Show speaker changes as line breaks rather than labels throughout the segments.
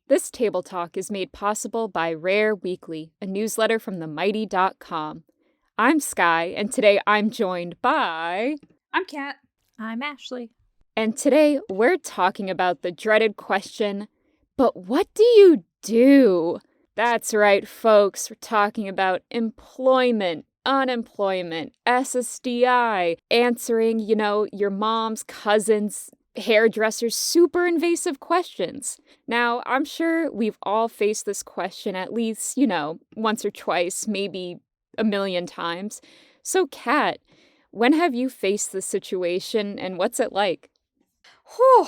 This table talk is made possible by Rare Weekly, a newsletter from themighty.com. I'm Skye, and today I'm joined by...
I'm Kat.
I'm Ashley.
And today we're talking about the dreaded question, but what do you do? That's right, folks. We're talking about employment, unemployment, SSDI, answering, your mom's cousin's hairdresser's super invasive questions. Now, I'm sure we've all faced this question at least, once or twice, maybe a million times. So, Kat, when have you faced this situation and what's it like?
Whew,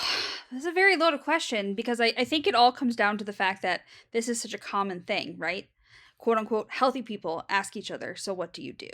that's a very loaded question because I think it all comes down to the fact that this is such a common thing, right? Quote unquote, healthy people ask each other, so what do you do?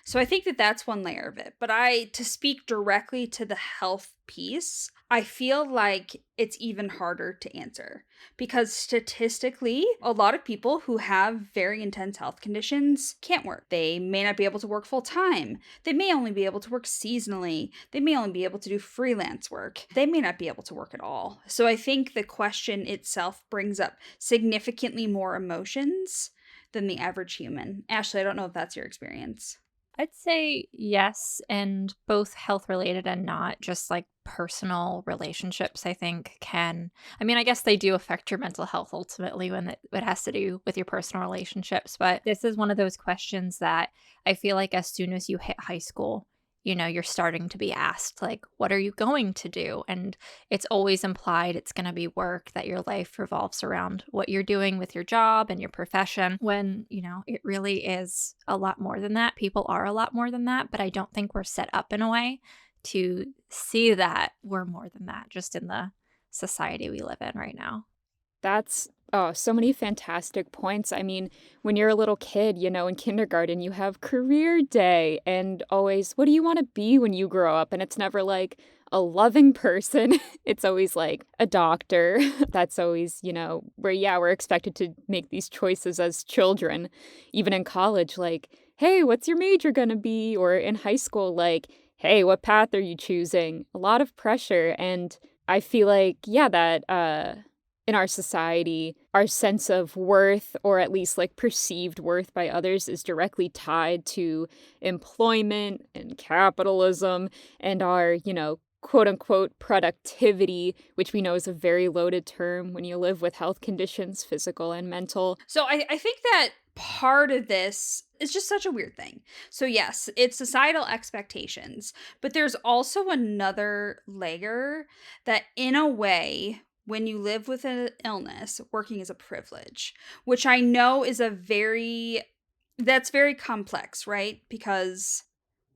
So I think that that's one layer of it. But to speak directly to the health piece, I feel like it's even harder to answer because statistically, a lot of people who have very intense health conditions can't work. They may not be able to work full time. They may only be able to work seasonally. They may only be able to do freelance work. They may not be able to work at all. So I think the question itself brings up significantly more emotions than the average human. Ashley, I don't know if that's your experience.
I'd say yes, and both health related and not, just like personal relationships, I think I guess they do affect your mental health ultimately when it has to do with your personal relationships. But this is one of those questions that I feel like as soon as you hit high school, you're starting to be asked, like, what are you going to do? And it's always implied it's going to be work, that your life revolves around what you're doing with your job and your profession, when, it really is a lot more than that. People are a lot more than that, but I don't think we're set up in a way to see that we're more than that, just in the society we live in right now.
That's so many fantastic points. I mean, when you're a little kid, in kindergarten, you have career day and always, what do you want to be when you grow up? And it's never like a loving person. It's always like a doctor. That's always, we're expected to make these choices as children. Even in college, like, hey, what's your major gonna be? Or in high school, like, hey, what path are you choosing? A lot of pressure. And I feel like, in our society, our sense of worth, or at least like perceived worth by others, is directly tied to employment and capitalism and our, quote unquote productivity, which we know is a very loaded term when you live with health conditions, physical and mental.
So I think that part of this is just such a weird thing. So yes, it's societal expectations, but there's also another layer that, in a way, when you live with an illness, working is a privilege, which I know is that's very complex, right? Because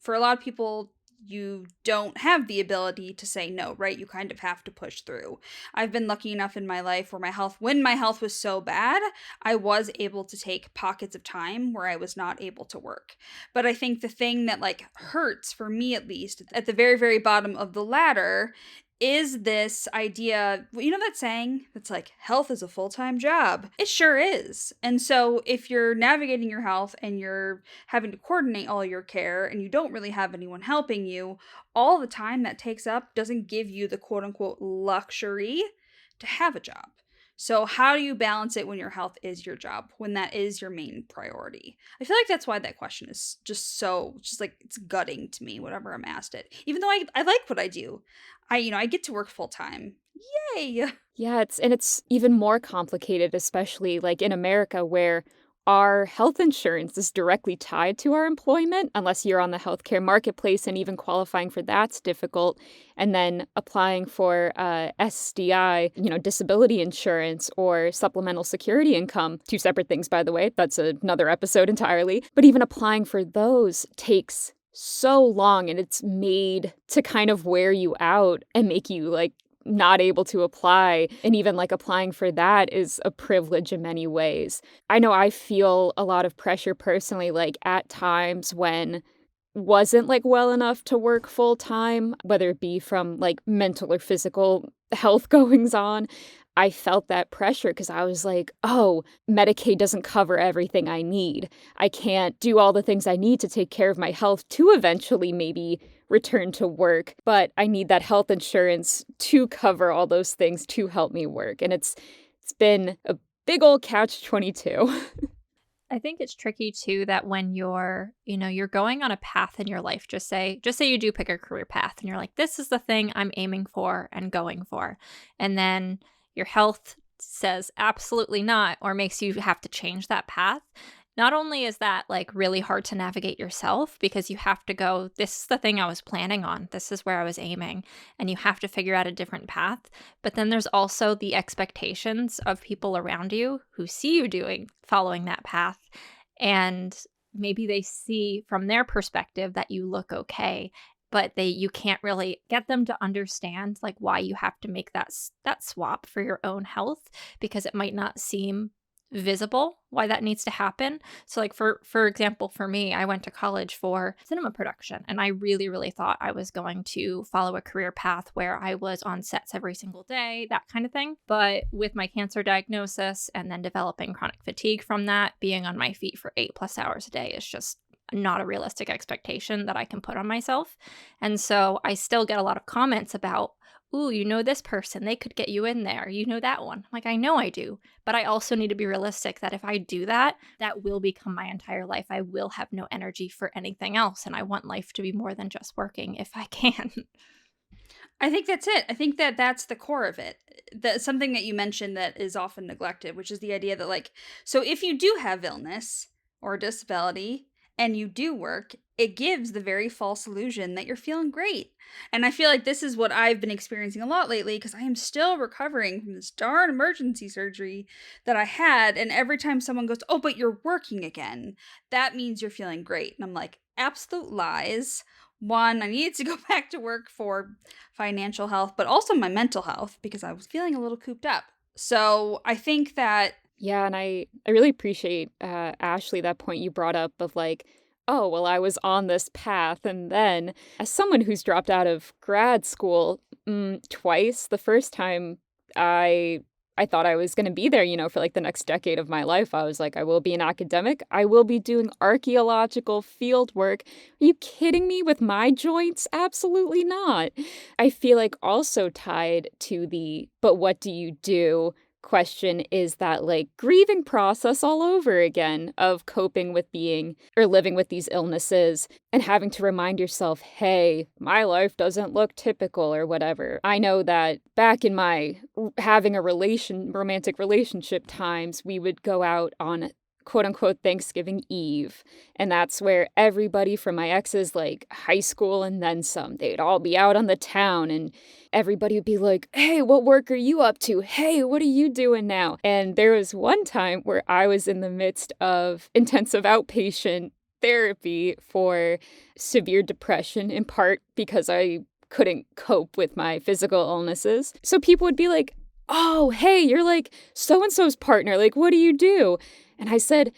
for a lot of people, you don't have the ability to say no, right? You kind of have to push through. I've been lucky enough in my life where when my health was so bad, I was able to take pockets of time where I was not able to work. But I think the thing that hurts, for me at least, at the very, very bottom of the ladder, is this idea, that saying that's like, health is a full-time job? It sure is. And so if you're navigating your health and you're having to coordinate all your care and you don't really have anyone helping you, all the time that takes up doesn't give you the quote-unquote luxury to have a job. So how do you balance it when your health is your job, when that is your main priority? I feel like that's why that question is just it's gutting to me whenever I'm asked it. Even though I like what I do. I get to work full time. Yay!
Yeah, it's even more complicated, especially like in America, where our health insurance is directly tied to our employment, unless you're on the healthcare marketplace, and even qualifying for that's difficult. And then applying for SDI, disability insurance or supplemental security income, two separate things, by the way. That's another episode entirely. But even applying for those takes so long, and it's made to kind of wear you out and make you like not able to apply. And even like applying for that is a privilege in many ways. I know I feel a lot of pressure personally, like at times when wasn't like well enough to work full time, whether it be from like mental or physical health goings on. I felt that pressure because I was like, oh, Medicaid doesn't cover everything I need. I can't do all the things I need to take care of my health to eventually maybe return to work, but I need that health insurance to cover all those things to help me work. And it's been a big old catch-22.
I think it's tricky too that when you're going on a path in your life, just say you do pick a career path and you're like, this is the thing I'm aiming for and going for. And then your health says absolutely not, or makes you have to change that path. Not only is that like really hard to navigate yourself because you have to go, this is the thing I was planning on, this is where I was aiming, and you have to figure out a different path. But then there's also the expectations of people around you who see you following that path. And maybe they see from their perspective that you look okay, but you can't really get them to understand like why you have to make that swap for your own health, because it might not seem visible why that needs to happen. So like for example, for me, I went to college for cinema production, and I really really thought I was going to follow a career path where I was on sets every single day, that kind of thing. But with my cancer diagnosis and then developing chronic fatigue from that, being on my feet for 8+ hours a day is just not a realistic expectation that I can put on myself. And so I still get a lot of comments about, ooh, you know this person, they could get you in there. You know that one. I'm like, I know I do. But I also need to be realistic that if I do that, that will become my entire life. I will have no energy for anything else. And I want life to be more than just working if I can.
I think that's it. I think that that's the core of it. That's something that you mentioned that is often neglected, which is the idea that, like, so if you do have illness or disability and you do work, it gives the very false illusion that you're feeling great. And I feel like this is what I've been experiencing a lot lately because I am still recovering from this darn emergency surgery that I had. And every time someone goes, oh, but you're working again, that means you're feeling great. And I'm like, absolute lies. One, I needed to go back to work for financial health, but also my mental health because I was feeling a little cooped up. So I think that.
Yeah, and I really appreciate, Ashley, that point you brought up of like, oh, well, I was on this path. And then, as someone who's dropped out of grad school twice, the first time I I thought I was going to be there, for like the next decade of my life. I was like, I will be an academic. I will be doing archaeological field work. Are you kidding me with my joints? Absolutely not. I feel like also tied to the, but what do you do? Question is that like grieving process all over again of coping with being or living with these illnesses and having to remind yourself, hey, my life doesn't look typical or whatever. I know that back in my having a romantic relationship times, we would go out on quote unquote Thanksgiving Eve. And that's where everybody from my ex's like high school and then some, they'd all be out on the town and everybody would be like, hey, what work are you up to? Hey, what are you doing now? And there was one time where I was in the midst of intensive outpatient therapy for severe depression, in part because I couldn't cope with my physical illnesses. So people would be like, oh, hey, you're like so-and-so's partner. Like, what do you do? And I said,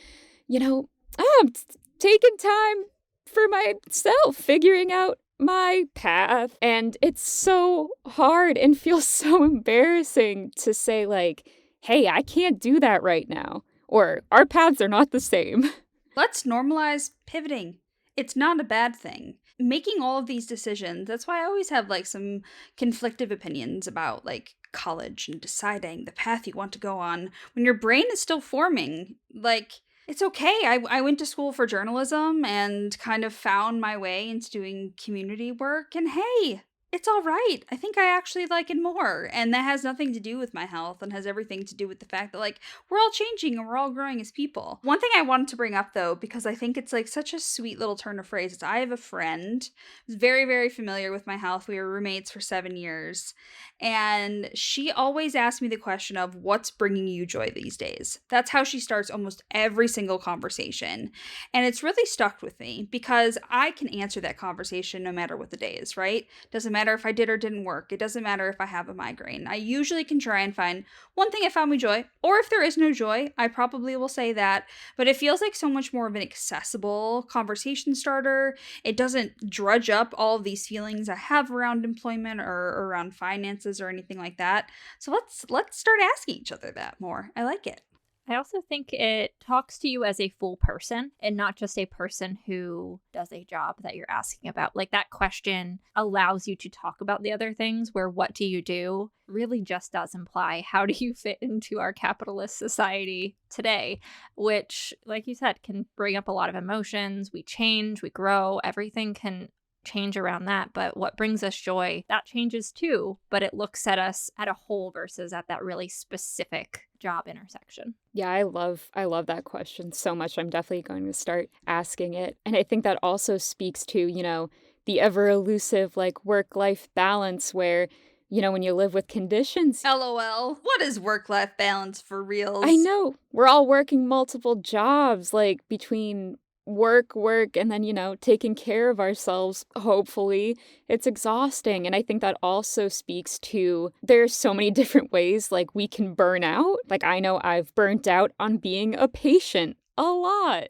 I'm taking time for myself, figuring out my path. And it's so hard and feels so embarrassing to say like, hey, I can't do that right now. Or our paths are not the same.
Let's normalize pivoting. It's not a bad thing. Making all of these decisions, that's why I always have like some conflictive opinions about like college and deciding the path you want to go on when your brain is still forming. Like, it's okay. I went to school for journalism and kind of found my way into doing community work. And hey, it's all right. I think I actually like it more. And that has nothing to do with my health and has everything to do with the fact that, like, we're all changing and we're all growing as people. One thing I wanted to bring up, though, because I think it's, like, such a sweet little turn of phrase, is I have a friend who's very, very familiar with my health. We were roommates for 7 years. And she always asks me the question of, what's bringing you joy these days? That's how she starts almost every single conversation. And it's really stuck with me because I can answer that conversation no matter what the day is, right? Doesn't matter if I did or didn't work. It doesn't matter if I have a migraine. I usually can try and find one thing that found me joy, or if there is no joy, I probably will say that, but it feels like so much more of an accessible conversation starter. It doesn't drudge up all of these feelings I have around employment or around finances or anything like that. So let's start asking each other that more. I like it.
I also think it talks to you as a full person and not just a person who does a job that you're asking about. Like that question allows you to talk about the other things where what do you do really just does imply how do you fit into our capitalist society today, which, like you said, can bring up a lot of emotions. We change, we grow, everything can change around that, but what brings us joy, that changes too, but it looks at us at a whole versus at that really specific job intersection.
Yeah, I love that question so much. I'm definitely going to start asking it. And I think that also speaks to, the ever elusive like work-life balance where, when you live with conditions.
LOL. What is work-life balance for
I
reals?
know we're all working multiple jobs, like between work, and then, taking care of ourselves, hopefully. It's exhausting. And I think that also speaks to there's so many different ways like we can burn out. Like I know I've burnt out on being a patient a lot,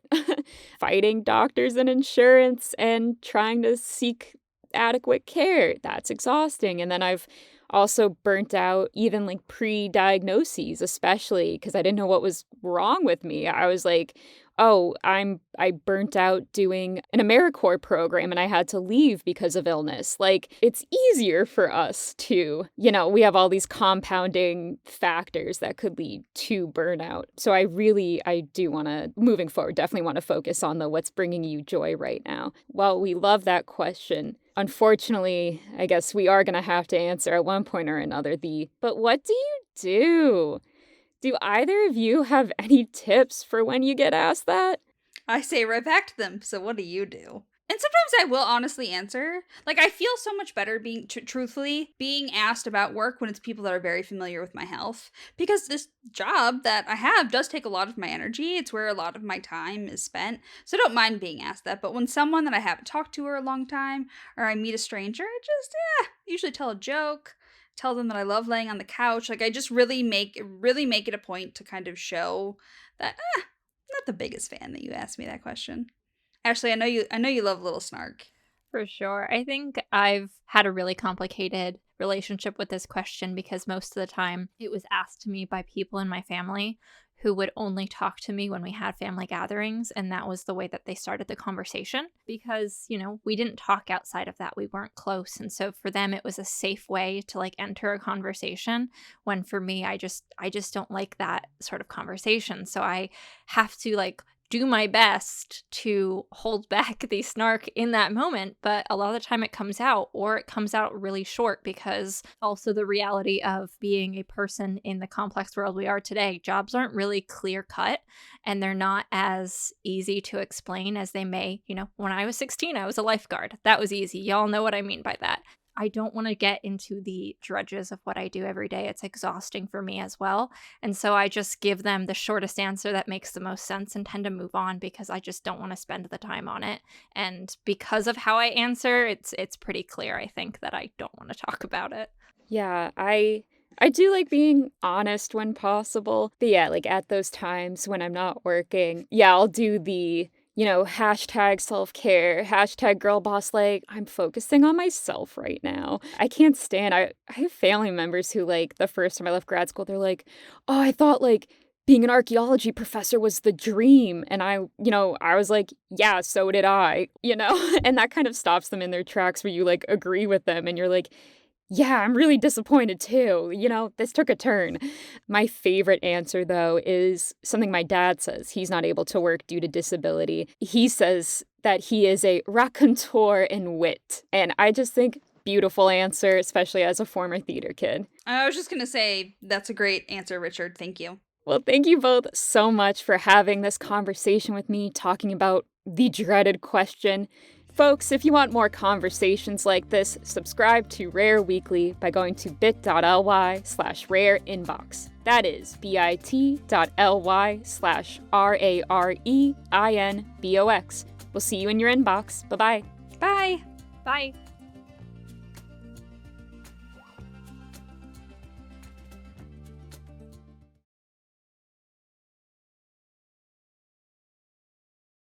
fighting doctors and insurance and trying to seek adequate care. That's exhausting. And then I've also burnt out even like pre-diagnoses, especially because I didn't know what was wrong with me. I was like, oh, I burnt out doing an AmeriCorps program and I had to leave because of illness. Like, it's easier for us to, we have all these compounding factors that could lead to burnout. So I do want to, moving forward, definitely want to focus on the what's bringing you joy right now. Well, we love that question. Unfortunately, I guess we are going to have to answer at one point or another but what do you do? Do either of you have any tips for when you get asked that?
I say right back to them, so what do you do? And sometimes I will honestly answer. Like, I feel so much better being, truthfully, being asked about work when it's people that are very familiar with my health. Because this job that I have does take a lot of my energy. It's where a lot of my time is spent. So I don't mind being asked that. But when someone that I haven't talked to for a long time, or I meet a stranger, I just, usually tell a joke. Tell them that I love laying on the couch. Like I just really make it a point to kind of show that I'm not the biggest fan that you asked me that question. Ashley, I know you love a little snark.
For sure. I think I've had a really complicated relationship with this question because most of the time it was asked to me by people in my family who would only talk to me when we had family gatherings. And that was the way that they started the conversation because, we didn't talk outside of that. We weren't close. And so for them, it was a safe way to like enter a conversation when for me, I just don't like that sort of conversation. So I have to like do my best to hold back the snark in that moment, but a lot of the time it comes out or it comes out really short because also the reality of being a person in the complex world we are today, jobs aren't really clear cut and they're not as easy to explain as they may. When I was 16, I was a lifeguard. That was easy. Y'all know what I mean by that. I don't want to get into the drudges of what I do every day. It's exhausting for me as well. And so I just give them the shortest answer that makes the most sense and tend to move on because I just don't want to spend the time on it. And because of how I answer, it's pretty clear, I think, that I don't want to talk about it.
Yeah, I do like being honest when possible. But yeah, like at those times when I'm not working, yeah, I'll do the hashtag self-care, hashtag girl boss, like, I'm focusing on myself right now. I can't stand, I have family members who, like, the first time I left grad school, they're like, oh, I thought, like, being an archaeology professor was the dream. And I was like, yeah, so did I, and that kind of stops them in their tracks where you, like, agree with them and you're like, yeah, I'm really disappointed too. This took a turn. My favorite answer, though, is something my dad says. He's not able to work due to disability. He says that he is a raconteur in wit. And I just think beautiful answer, especially as a former theater kid.
I was just going to say, that's a great answer, Richard. Thank you.
Well, thank you both so much for having this conversation with me, talking about the dreaded question. Folks, if you want more conversations like this, subscribe to Rare Weekly by going to bit.ly/rareinbox. That is bit.ly/RAREINBOX. We'll see you in your inbox. Bye-bye.
Bye.
Bye.